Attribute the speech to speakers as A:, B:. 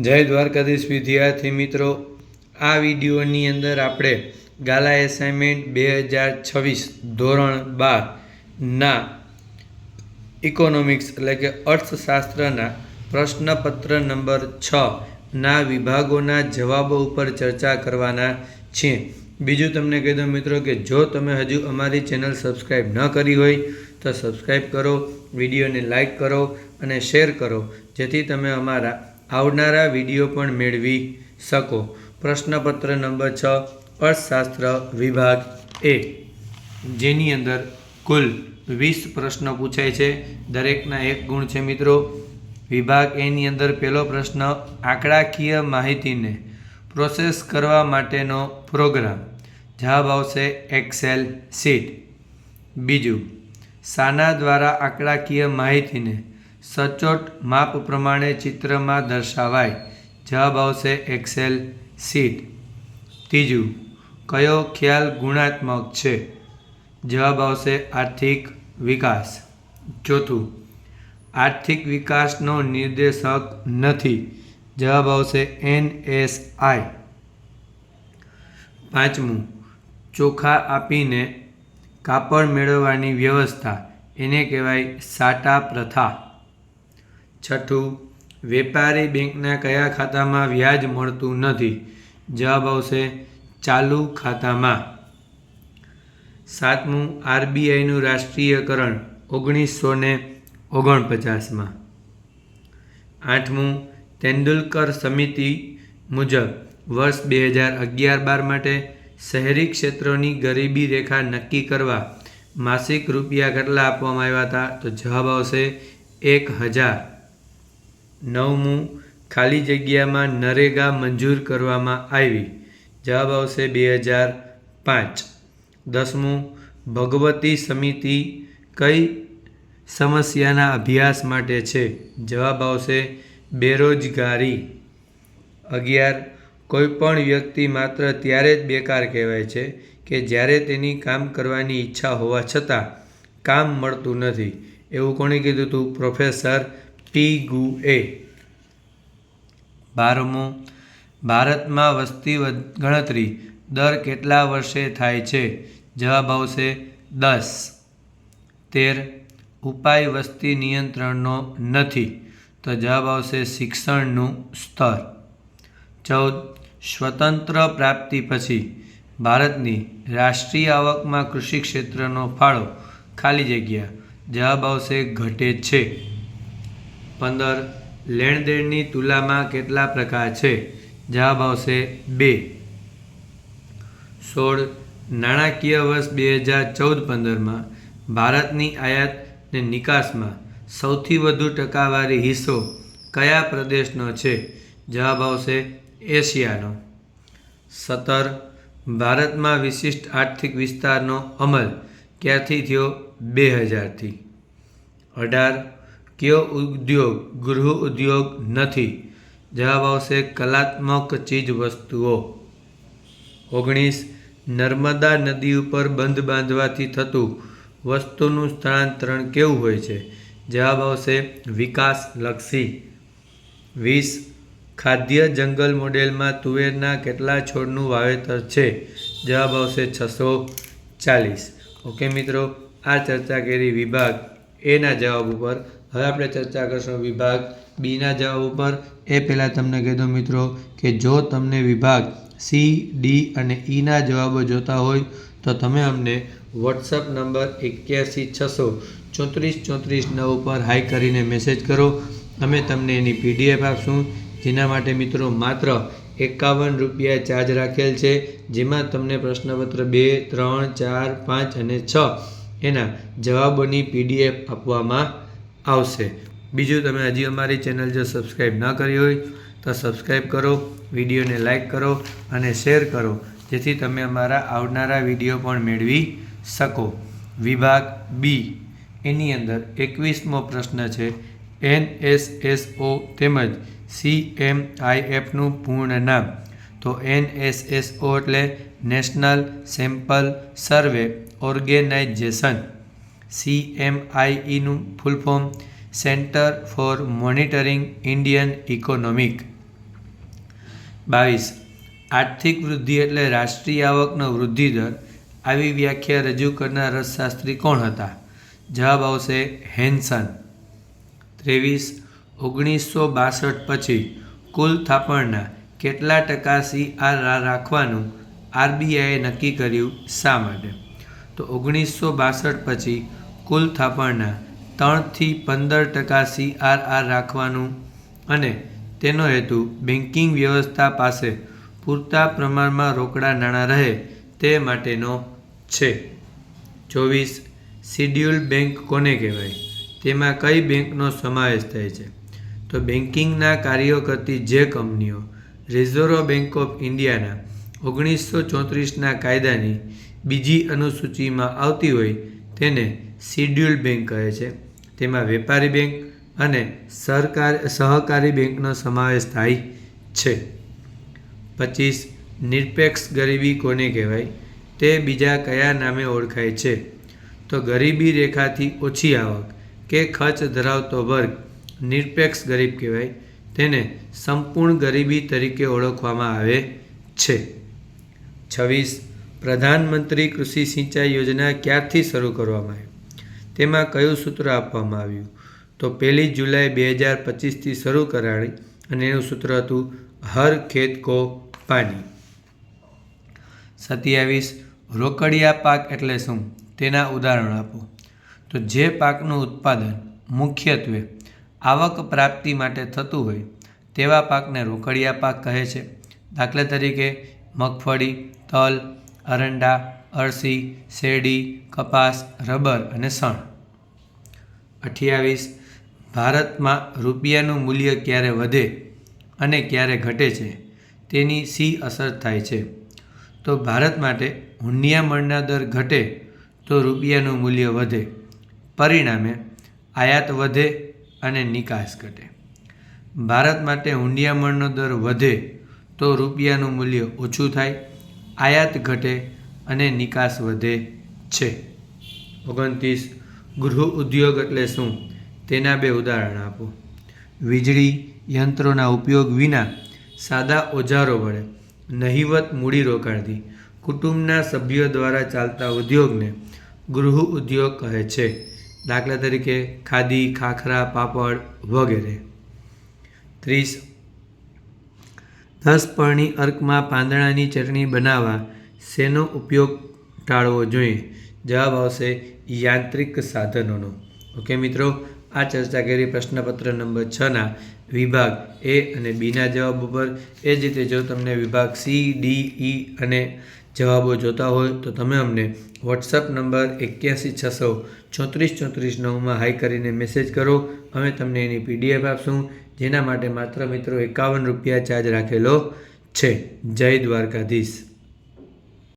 A: જય દ્વારકાધીશ વિદ્યાર્થી મિત્રો, આ વિડીયોની અંદર આપણે ગાલા એસાઇનમેન્ટ 2026 ધોરણ 12ના ઇકોનોમિક્સ એટલે કે અર્થશાસ્ત્રના પ્રશ્નપત્ર નંબર 6ના વિભાગોના જવાબો ઉપર ચર્ચા કરવાના છીએ. બીજું તમને કહી દઉં મિત્રો કે જો તમે હજુ અમારી ચેનલ સબસ્ક્રાઈબ ન કરી હોય તો સબસ્ક્રાઈબ કરો, વિડીયોને લાઈક કરો અને શેર કરો, જેથી તમે અમારા આવનારા વિડીયો પણ મેળવી શકો. પ્રશ્નપત્ર નંબર 6 અર્થશાસ્ત્ર વિભાગ એ, જેની અંદર કુલ 20 પ્રશ્નો પૂછાય છે. દરેકના 1 ગુણ છે મિત્રો. વિભાગ એની અંદર પહેલો પ્રશ્ન, આંકડાકીય માહિતીને પ્રોસેસ કરવા માટેનો પ્રોગ્રામ. જવાબ આવશે એક્સેલ શીટ. બીજું, શાના દ્વારા આંકડાકીય માહિતીને સચોટ માપ પ્રમાણે ચિત્રમાં દર્શાવાય. જવાબ આવશે એક્સેલ શીટ. ત્રીજું, કયો ખ્યાલ ગુણાત્મક છે. જવાબ આવશે આર્થિક વિકાસ. ચોથું, આર્થિક વિકાસનો નિર્દેશક નથી. જવાબ આવશે NSI. પાંચમું, ચોખા આપીને કાપડ મેળવવાની વ્યવસ્થા, એને કહેવાય સાટા પ્રથા. છઠ્ઠું, વેપારી બેંકના કયા ખાતામાં વ્યાજ મળતું નથી. જવાબ આવશે ચાલુ ખાતામાં. સાતમું, RBIનું રાષ્ટ્રીયકરણ 1949માં. આઠમું, તેંડુલકર સમિતિ મુજબ વર્ષ 2011-12 માટે શહેરી ક્ષેત્રોની ગરીબી રેખા નક્કી કરવા માસિક રૂપિયા કેટલા આપવામાં આવ્યા હતા. તો જવાબ આવશે 1000. નવમું, ખાલી જગ્યામાં નરેગા મંજૂર કરવામાં આવી. જવાબ આવશે 2005. દસમું, ભગવતી સમિતિ કઈ સમસ્યાના અભ્યાસ માટે છે. જવાબ આવશે બેરોજગારી. 11, કોઈપણ વ્યક્તિ માત્ર ત્યારે જ બેકાર કહેવાય છે કે જ્યારે તેની કામ કરવાની ઈચ્છા હોવા છતાં કામ મળતું નથી. એવું કોણે કીધું હતું? પ્રોફેસર પિગુએ. 12મું, ભારતમાં વસ્તી ગણતરી દર કેટલા વર્ષે થાય છે. જવાબ આવશે 10. 13, ઉપાય વસ્તી નિયંત્રણનો નથી. તો જવાબ આવશે શિક્ષણનું સ્તર. 14, સ્વતંત્ર પ્રાપ્તિ પછી ભારતની રાષ્ટ્રીય આવકમાં કૃષિ ક્ષેત્રનો ફાળો ખાલી જગ્યા. જવાબ આવશે ઘટે છે. 15, લેણદેણની તુલામાં કેટલા પ્રકાર છે. જવાબ આવશે 2. 16, નાણાકીય વર્ષ 2014-15માં ભારતની આયાત ને નિકાસમાં સૌથી વધુ ટકાવારી હિસ્સો કયા પ્રદેશનો છે. જવાબ આવશે એશિયાનો. 17, ભારતમાં વિશિષ્ટ આર્થિક વિસ્તારનો અમલ ક્યારથી થયો. 2000થી. 18, કયો ઉદ્યોગ ગૃહ ઉદ્યોગ નથી. જવાબ આવશે કલાત્મક ચીજ વસ્તુઓ. 19, નર્મદા નદી ઉપર બંધ બાંધવાથી થતું વસ્તુનું સ્થળાંતરણ કેવું હોય છે. જવાબ આવશે વિકાસલક્ષી. 20, ખાદ્ય જંગલ મોડેલમાં તુવેરના કેટલા છોડનું વાવેતર છે. જવાબ આવશે 640. ઓકે મિત્રો, આ ચર્ચા કરી વિભાગ એના જવાબ ઉપર. હવે આપણે ચર્ચા કરશું વિભાગ બીના જવાબ ઉપર. એ પહેલાં તમને કહી દઉં મિત્રો કે જો તમને વિભાગ સી, ડી અને ઈના જવાબો જોતા હોય તો તમે અમને વોટ્સઅપ નંબર 8160343439 ઉપર હાઈ કરીને મેસેજ કરો. અમે તમને એની PDF આપશું, જેના માટે મિત્રો માત્ર 51 રૂપિયા ચાર્જ રાખેલ છે, જેમાં તમને પ્રશ્નપત્ર 2, 3, 4, 5 અને 6 એના જવાબોની PDF આપવામાં આવશે. બીજું, તમે હજી અમારી ચેનલ જો સબસ્ક્રાઈબ ન કરી હોય તો સબસ્ક્રાઈબ કરો, વિડીયોને લાઈક કરો અને શેર કરો, જેથી તમે અમારા આવનારા વિડીયો પણ મેળવી શકો. વિભાગ બી એની અંદર 21મો પ્રશ્ન છે, NSSO તેમજ CMIFનું પૂર્ણ નામ. તો NSSO એટલે નેશનલ સેમ્પલ સર્વે ઓર્ગેનાઇઝેશન. CMIEનું full form centre for monitoring Indian economic. 22. આર્થિક વૃદ્ધિ એટલે રાષ્ટ્રીય આવકનો વૃદ્ધિ દર. આવી વ્યાખ્યા રજૂ કરનાર અર્થશાસ્ત્રી કોણ હતા? જવાબ આવશે હેન્સન. 23. 1962 પછી કુલ થાપણના કેટલા ટકા CRR રાખવાનું RBIએ નક્કી કર્યું? શા માટે? તો 1962 પછી કુલ થાપણના 3 થી 15% CRR રાખવાનું અને તેનો હેતુ બેન્કિંગ વ્યવસ્થા પાસે પૂરતા પ્રમાણમાં રોકડા નાણાં રહે તે માટેનો છે. 24. શિડ્યુલ્ડ બેંક કોને કહેવાય? તેમાં કઈ બેંકનો સમાવેશ થાય છે? તો બેન્કિંગના કાર્યો કરતી જે કંપનીઓ રિઝર્વ બેંક ઓફ ઇન્ડિયાના 1934ના કાયદાની બીજી અનુસૂચિમાં આવતી હોય તેને શિડ્યુલ્ડ બેંક કહે છે. તેમાં વેપારી બેંક અને સહકારી બેંકનો સમાવેશ થાય છે. 25. નિરપેક્ષ ગરીબી કોને કહેવાય? તે બીજા કયા નામે ઓળખાય છે? તો ગરીબી રેખાથી ઓછી આવક કે ખર્ચ ધરાવતો વર્ગ નિરપેક્ષ ગરીબ કહેવાય. તેને સંપૂર્ણ ગરીબી તરીકે ઓળખવામાં આવે છે. 26. પ્રધાનમંત્રી કૃષિ સિંચાઈ યોજના ક્યારથી શરૂ કરવામાં આવી? તેમાં કયું સૂત્ર આપવામાં આવ્યું? તો 1 જુલાઈ 2025થી શરૂ કરાણી અને એનું સૂત્ર હતું હર ખેત કો પાણી. 27. રોકડિયા પાક એટલે શું? તેના ઉદાહરણ આપો. તો જે પાકનું ઉત્પાદન મુખ્યત્વે આવક પ્રાપ્તિ માટે થતું હોય તેવા પાકને રોકડિયા પાક કહે છે. દાખલા તરીકે મગફળી, તલ, અરંડા, અળસી, શેરડી, કપાસ, રબર અને શણ. 28. ભારતમાં રૂપિયાનું મૂલ્ય ક્યારે વધે અને ક્યારે ઘટે છે તેની શી અસર થાય છે? તો ભારત માટે હુંડિયામણના દર ઘટે તો રૂપિયાનું મૂલ્ય વધે. પરિણામે આયાત વધે અને નિકાસ ઘટે. ભારત માટે હુંડિયામણનો દર વધે તો રૂપિયાનું મૂલ્ય ઓછું થાય, આયાત ઘટે અને નિકાસ વધે છે. 29. ગૃહ ઉદ્યોગ એટલે શું? તેના 2 ઉદાહરણ આપો. વીજળી યંત્રોના ઉપયોગ વિના સાદા ઓજારો વડે નહિવત મૂડીરોકાણથી કુટુંબના સભ્યો દ્વારા ચાલતા ઉદ્યોગને ગૃહ ઉદ્યોગ કહે છે. દાખલા તરીકે ખાદી, ખાખરા, પાપડ વગેરે. 30. 10 પળની અર્કમાં પાંદડાની ચટણી બનાવવા શેનો ઉપયોગ ટાળવો જોઈએ? જવાબ આવશે યાંત્રિક સાધનોનો. ઓકે મિત્રો, આ ચર્ચા કરી પ્રશ્નપત્ર નંબર 6ના વિભાગ A અને Bના જવાબ ઉપર. એ જ રીતે જો તમને વિભાગ C, D, E અને જવાબો જોતા હોય તો તમે અમને વોટ્સઅપ નંબર 8160343439 હાઈ કરીને મેસેજ કરો. અમે તમને એની PDF આપશું, જેના માટે માત્ર મિત્રો 51 રૂપિયા ચાર્જ રાખેલો છે. જય દ્વારકાધીશ.